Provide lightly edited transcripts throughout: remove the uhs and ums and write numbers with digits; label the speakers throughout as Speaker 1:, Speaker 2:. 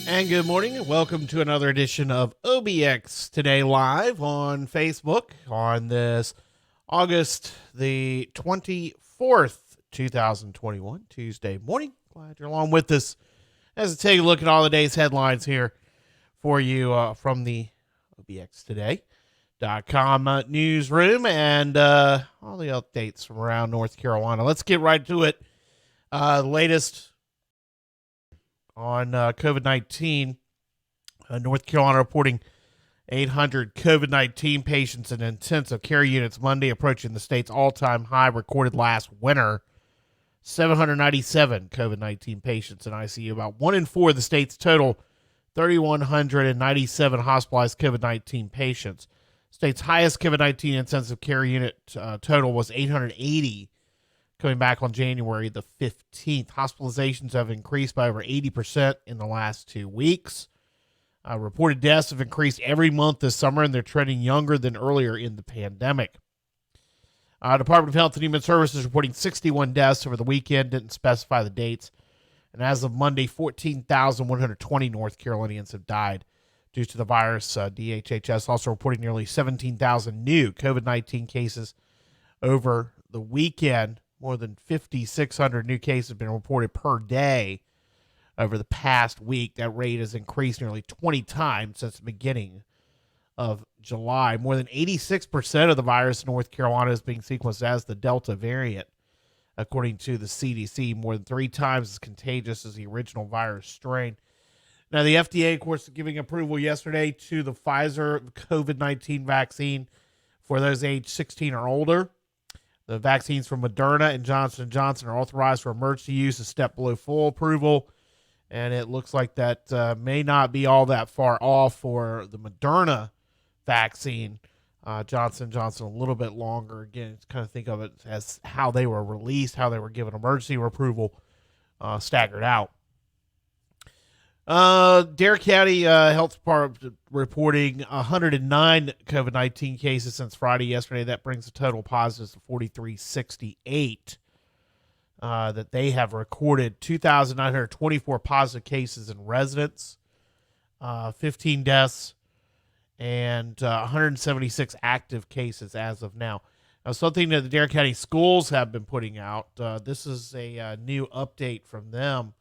Speaker 1: And good morning, and welcome to another edition of OBX Today Live on Facebook on this August the 24th, 2021, Tuesday morning. Glad you're along with us as we take a look at all the day's headlines here for you from the OBXToday.com newsroom and all the updates from around North Carolina. Let's get right to it. The latest on COVID-19, North Carolina reporting 800 COVID-19 patients in intensive care units Monday, approaching the state's all-time high recorded last winter. 797 COVID-19 patients in ICU, about 1 in 4 of the state's total 3,197 hospitalized COVID-19 patients. State's highest COVID-19 intensive care unit total was 880. Coming back on January the 15th, hospitalizations have increased by over 80% in the last 2 weeks. Reported deaths have increased every month this summer, and they're trending younger than earlier in the pandemic. Department of Health and Human Services reporting 61 deaths over the weekend, didn't specify the dates. And as of Monday, 14,120 North Carolinians have died due to the virus. DHHS also reporting nearly 17,000 new COVID-19 cases over the weekend. More than 5,600 new cases have been reported per day over the past week. That rate has increased nearly 20 times since the beginning of July. More than 86% of the virus in North Carolina is being sequenced as the Delta variant, according to the CDC, more than 3 times as contagious as the original virus strain. Now, the FDA, of course, giving approval yesterday to the Pfizer COVID-19 vaccine for those aged 16 or older. The vaccines from Moderna and Johnson & Johnson are authorized for emergency use, a step below full approval. And it looks like that may not be all that far off for the Moderna vaccine. Johnson & Johnson a little bit longer. Again, kind of think of it as how they were released, how they were given emergency approval, staggered out. Dare County Health Department reporting 109 COVID-19 cases since Friday yesterday. That brings the total positives to 4,368 that they have recorded. 2,924 positive cases in residents, 15 deaths, and 176 active cases as of now. Now, something that the Dare County schools have been putting out, this is a new update from them.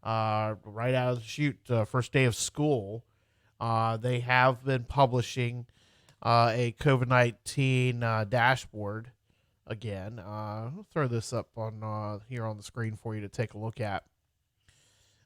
Speaker 1: Right out of the chute, first day of school, they have been publishing a COVID-19 dashboard again. I'll throw this up on here on the screen for you to take a look at.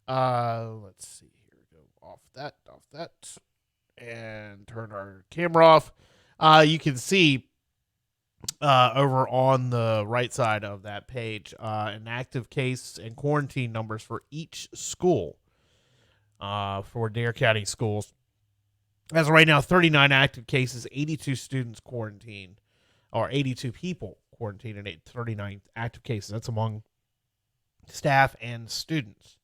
Speaker 1: Let's see here. Go off that, and turn our camera off. You can see over on the right side of that page an active case and quarantine numbers for each school for Dare County schools. As of right now, 39 active cases, 82 students quarantined, or 82 people quarantined, and 39 active cases. That's among staff and students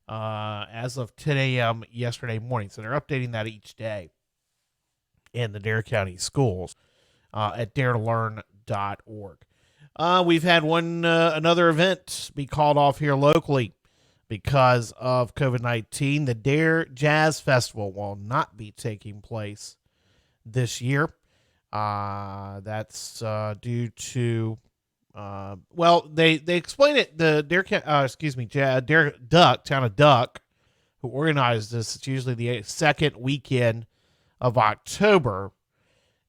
Speaker 1: as of 10 a.m. yesterday morning. So they're updating that each day in the Dare County schools at daretolearn.org. We've had another event be called off here locally because of COVID-19. The Dare Jazz Festival will not be taking place this year. That's due to they explain it. The Dare Duck, Town of Duck, who organized this. It's usually the second weekend of October,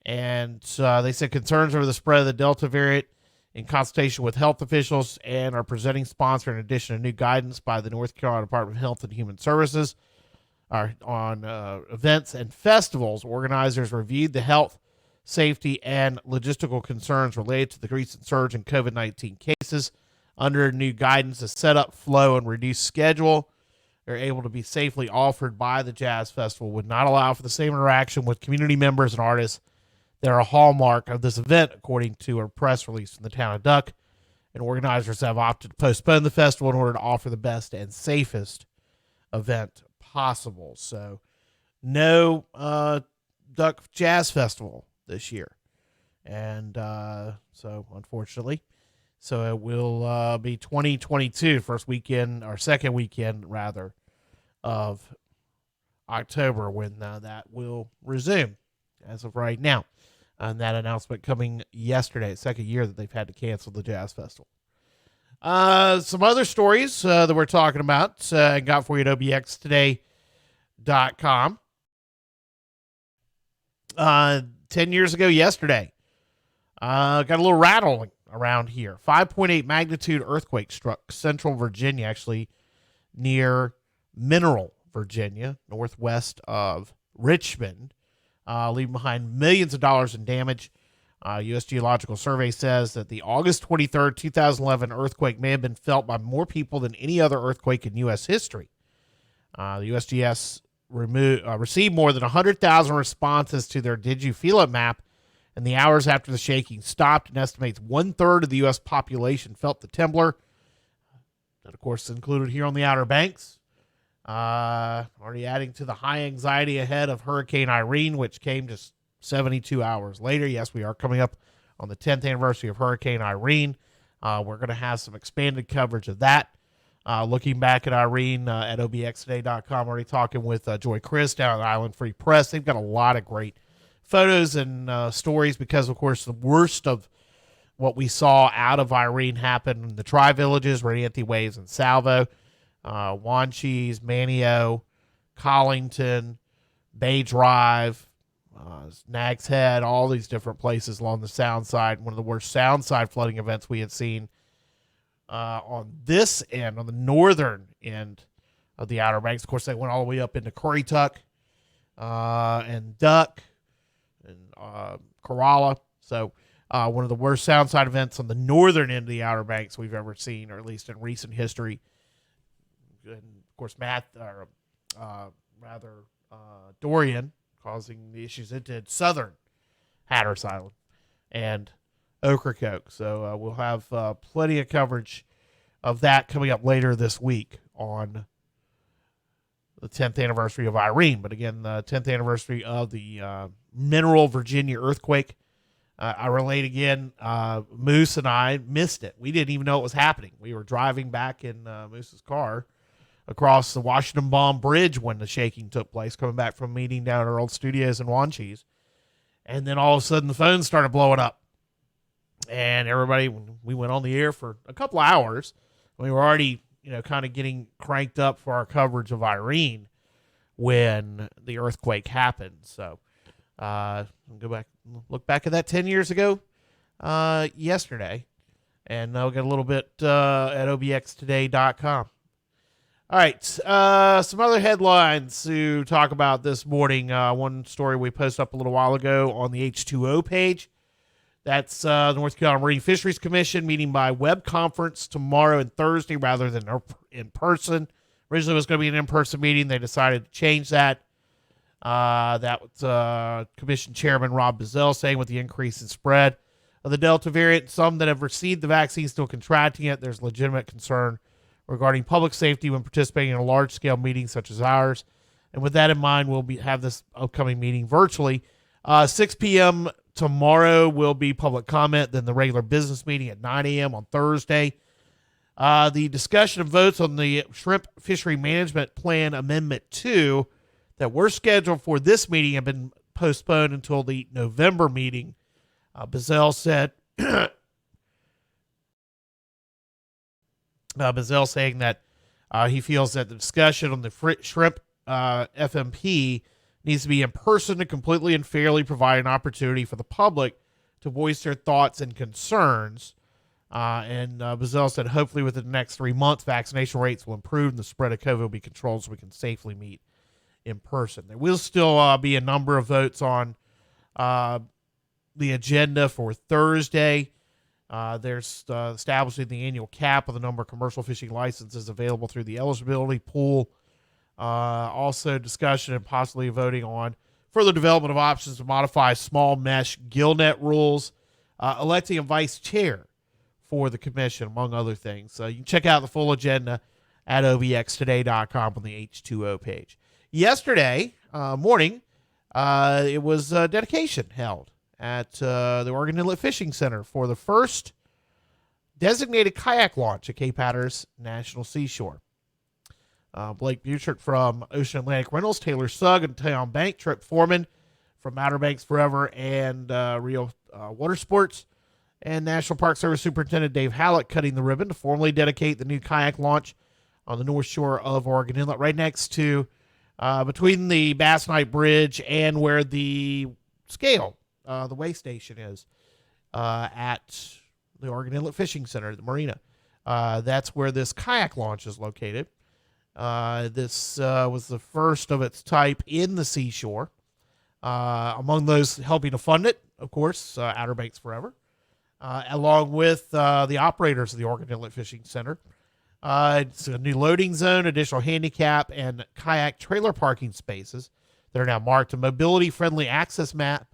Speaker 1: and they said concerns over the spread of the Delta variant in consultation with health officials and our presenting sponsor, in addition to new guidance by the North Carolina Department of Health and Human Services on events and festivals. Organizers reviewed the health, safety, and logistical concerns related to the recent surge in COVID-19 cases. Under new guidance, a setup, flow, and reduced schedule are able to be safely offered by the Jazz Festival would not allow for the same interaction with community members and artists that are a hallmark of this event, according to a press release from the Town of Duck. And organizers have opted to postpone the festival in order to offer the best and safest event possible. So no Duck Jazz Festival this year. And so unfortunately, so it will be 2022, first weekend, or second weekend rather, of October when that will resume as of right now. And that announcement coming yesterday, second year that they've had to cancel the Jazz Festival. Some other stories that we're talking about I got for you at OBXtoday.com. 10 years ago yesterday, got a little rattling around here. 5.8 magnitude earthquake struck central Virginia, actually near Mineral, Virginia, northwest of Richmond, leaving behind millions of dollars in damage. U.S. Geological Survey says that the August 23rd, 2011 earthquake may have been felt by more people than any other earthquake in U.S. history. The USGS received more than 100,000 responses to their Did You Feel It map in the hours after the shaking stopped, and estimates 1/3 of the U.S. population felt the trembler. That, of course, is included here on the Outer Banks. Already adding to the high anxiety ahead of Hurricane Irene, which came just 72 hours later. Yes, we are coming up on the 10th anniversary of Hurricane Irene. We're going to have some expanded coverage of that. Looking back at Irene at OBXtoday.com, already talking with Joy Chris down at Island Free Press. They've got a lot of great photos and stories because, of course, the worst of what we saw out of Irene happened in the Tri-Villages, Radianthe Waves, and Salvo. Wanchese, Manio, Collington, Bay Drive, Nags Head, all these different places along the sound side. One of the worst sound side flooding events we had seen on this end, on the northern end of the Outer Banks. Of course, they went all the way up into Currituck and Duck and Corolla. So one of the worst sound side events on the northern end of the Outer Banks we've ever seen, or at least in recent history. And of course, Dorian causing the issues it did southern Hatteras Island and Ocracoke. So we'll have plenty of coverage of that coming up later this week on the 10th anniversary of Irene. But again, the 10th anniversary of the Mineral, Virginia earthquake. I relate again, Moose and I missed it. We didn't even know it was happening. We were driving back in Moose's car across the Washington Bomb Bridge when the shaking took place, coming back from a meeting down at our old studios in Wanchese. And then all of a sudden the phone started blowing up. And everybody, we went on the air for a couple of hours. We were already, kind of getting cranked up for our coverage of Irene when the earthquake happened. So I'll look back at that 10 years ago yesterday. And I'll get a little bit at obxtoday.com. All right. Some other headlines to talk about this morning. One story we posted up a little while ago on the H2O page. That's the North Carolina Marine Fisheries Commission meeting by web conference tomorrow and Thursday rather than in person. Originally, it was going to be an in-person meeting. They decided to change that. That was Commission Chairman Rob Bazell saying with the increase in spread of the Delta variant, some that have received the vaccine still contracting it. There's legitimate concern regarding public safety when participating in a large-scale meeting such as ours. And with that in mind, we'll have this upcoming meeting virtually. 6 p.m. tomorrow will be public comment, then the regular business meeting at 9 a.m. on Thursday. The discussion of votes on the Shrimp Fishery Management Plan Amendment 2 that were scheduled for this meeting have been postponed until the November meeting. Bazell said, Bazell saying that he feels that the discussion on the shrimp FMP needs to be in person to completely and fairly provide an opportunity for the public to voice their thoughts and concerns. And Bazell said, hopefully within the next 3 months, vaccination rates will improve and the spread of COVID will be controlled so we can safely meet in person. There will still be a number of votes on the agenda for Thursday. There's establishing the annual cap of the number of commercial fishing licenses available through the eligibility pool. Also discussion and possibly voting on further development of options to modify small mesh gill net rules, electing a vice chair for the commission, among other things. So you can check out the full agenda at obxtoday.com on the H2O page. Yesterday morning, it was a dedication held at the Oregon Inlet Fishing Center for the first designated kayak launch at Cape Hatteras National Seashore. Blake Butchert from Ocean Atlantic Rentals, Taylor Sugg and Town Bank, Trip Foreman from Outer Banks Forever and Rio Water Sports, and National Park Service Superintendent Dave Hallett cutting the ribbon to formally dedicate the new kayak launch on the north shore of Oregon Inlet, right next to between the Bass Knight Bridge and where the scale, the weigh station is at the Oregon Inlet Fishing Center, the marina. That's where this kayak launch is located. This was the first of its type in the seashore. Among those helping to fund it, of course, Outer Banks Forever, along with the operators of the Oregon Inlet Fishing Center. It's a new loading zone, additional handicap, and kayak trailer parking spaces that are now marked. A mobility-friendly access map,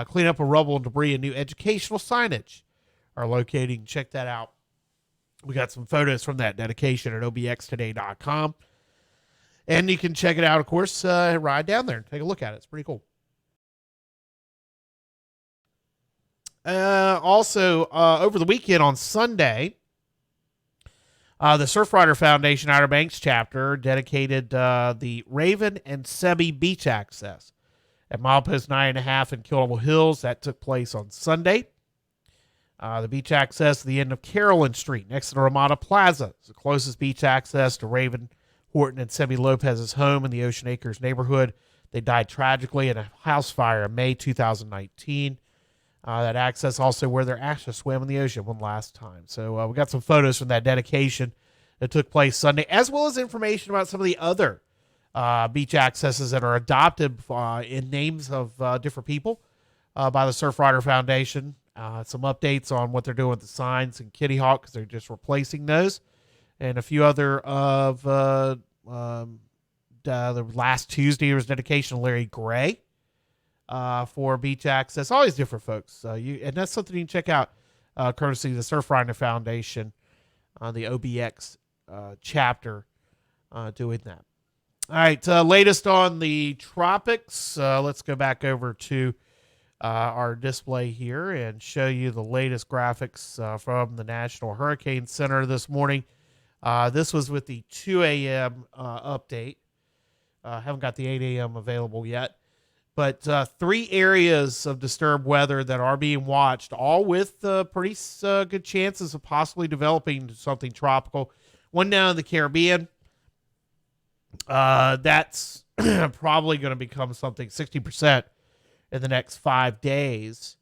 Speaker 1: cleanup of rubble and debris, and new educational signage are located. Check that out. We got some photos from that dedication at obxtoday.com. And you can check it out, of course, ride down there and take a look at it. It's pretty cool. Also, over the weekend on Sunday, the Surfrider Foundation Outer Banks chapter dedicated the Raven and Sebi beach access at milepost 9.5 in Killable Hills. That took place on Sunday. The beach access to the end of Carolyn Street next to the Ramada Plaza is the closest beach access to Raven, Horton, and Sebi Lopez's home in the Ocean Acres neighborhood. They died tragically in a house fire in May 2019. That access also where their ashes swam in the ocean one last time. So we got some photos from that dedication that took place Sunday, as well as information about some of the other beach accesses that are adopted in names of different people by the Surfrider Foundation. Some updates on what they're doing with the signs and Kitty Hawk because they're just replacing those. And a few other of the last Tuesday there was dedication of Larry Gray for beach access. All these different folks. And that's something you can check out courtesy of the Surfrider Foundation, the OBX chapter doing that. All right, latest on the tropics. Let's go back over to our display here and show you the latest graphics from the National Hurricane Center this morning. This was with the 2 a.m. Update. Haven't got the 8 a.m. available yet. But 3 areas of disturbed weather that are being watched, all with pretty good chances of possibly developing something tropical. One down in the Caribbean. That's probably going to become something 60% in the next 5 days.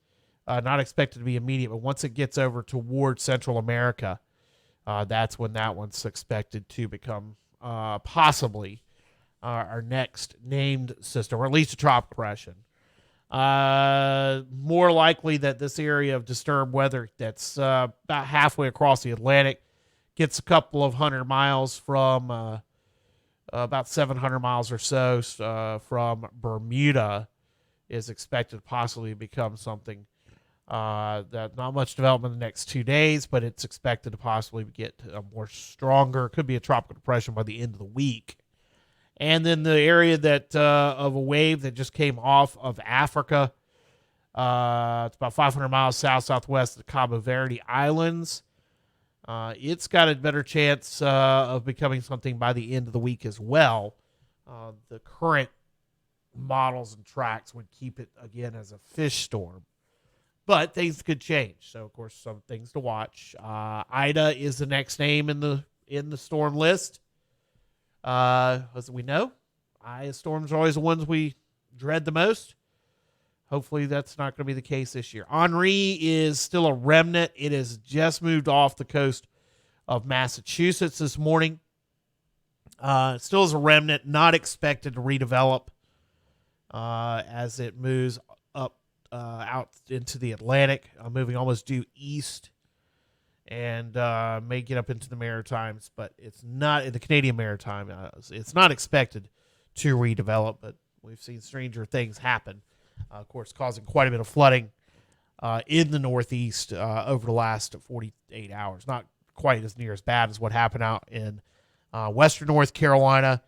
Speaker 1: Not expected to be immediate, but once it gets over toward Central America, that's when that one's expected to become possibly our next named system, or at least a tropical depression. More likely that this area of disturbed weather that's about halfway across the Atlantic gets a couple of 100 miles from about 700 miles or so from Bermuda is expected to possibly become something that not much development in the next 2 days, but it's expected to possibly get a more stronger, could be a tropical depression by the end of the week. And then the area that of a wave that just came off of Africa, it's about 500 miles southwest of the Cabo Verde Islands. It's got a better chance of becoming something by the end of the week as well. The current models and tracks would keep it again as a fish storm, but things could change. So, of course, some things to watch. Ida is the next name in the storm list. As we know, Ida storms are always the ones we dread the most. Hopefully that's not going to be the case this year. Henri is still a remnant. It has just moved off the coast of Massachusetts this morning. Still is a remnant, not expected to redevelop as it moves up out into the Atlantic, moving almost due east, and may get up into the Maritimes, but it's not in the Canadian Maritime. It's not expected to redevelop, but we've seen stranger things happen. Of course, causing quite a bit of flooding in the Northeast over the last 48 hours. Not quite as near as bad as what happened out in western North Carolina,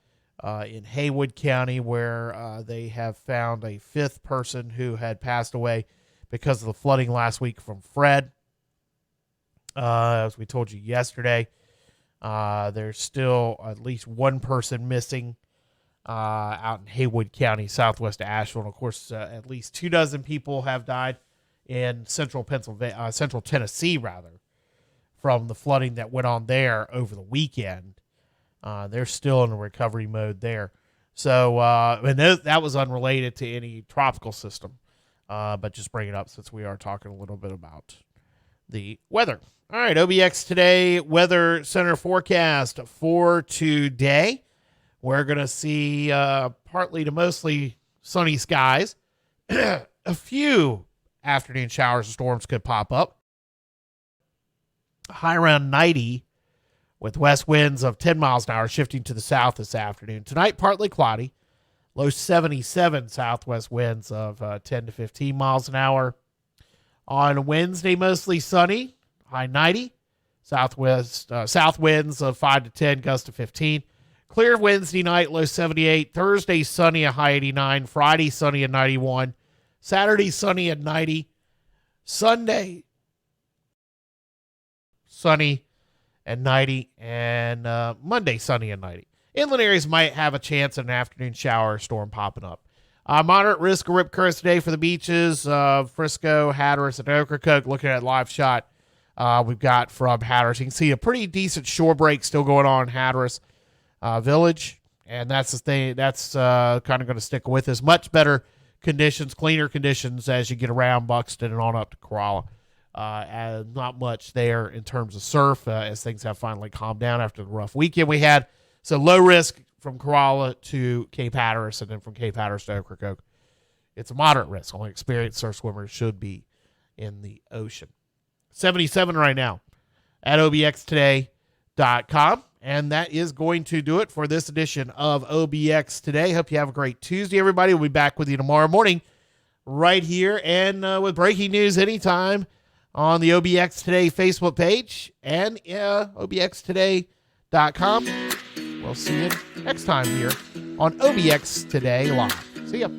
Speaker 1: in Haywood County, where they have found a fifth person who had passed away because of the flooding last week from Fred. As we told you yesterday, there's still at least one person missing out in Haywood County, southwest of Asheville. And of course, at least 24 people have died in central Tennessee, from the flooding that went on there over the weekend. They're still in a recovery mode there. So, and that was unrelated to any tropical system, but just bring it up since we are talking a little bit about the weather. All right, OBX Today Weather Center forecast for today. We're going to see partly to mostly sunny skies. A few afternoon showers and storms could pop up. High around 90 with west winds of 10 miles an hour shifting to the south this afternoon. Tonight, partly cloudy. Low 77 southwest winds of 10 to 15 miles an hour. On Wednesday, mostly sunny. High 90. South winds of 5 to 10, gusts to 15. Clear Wednesday night, low 78. Thursday, sunny, a high 89. Friday, sunny at 91. Saturday, sunny at 90. Sunday, sunny at 90. And Monday, sunny at 90. Inland areas might have a chance of an afternoon shower or storm popping up. Moderate risk of rip currents today for the beaches of Frisco, Hatteras, and Ocracoke. Looking at live shot we've got from Hatteras. You can see a pretty decent shore break still going on in Hatteras Village, and that's the thing. That's kind of going to stick with us. Much better conditions, cleaner conditions as you get around Buxton and on up to Corolla. And not much there in terms of surf as things have finally calmed down after the rough weekend we had. So low risk from Corolla to Cape Hatteras, and then from Cape Hatteras to Ocracoke. It's a moderate risk. Only experienced surf swimmers should be in the ocean. 77 right now at obxtoday.com. And that is going to do it for this edition of OBX Today. Hope you have a great Tuesday, everybody. We'll be back with you tomorrow morning right here, and with breaking news anytime on the OBX Today Facebook page and obxtoday.com. We'll see you next time here on OBX Today Live. See ya.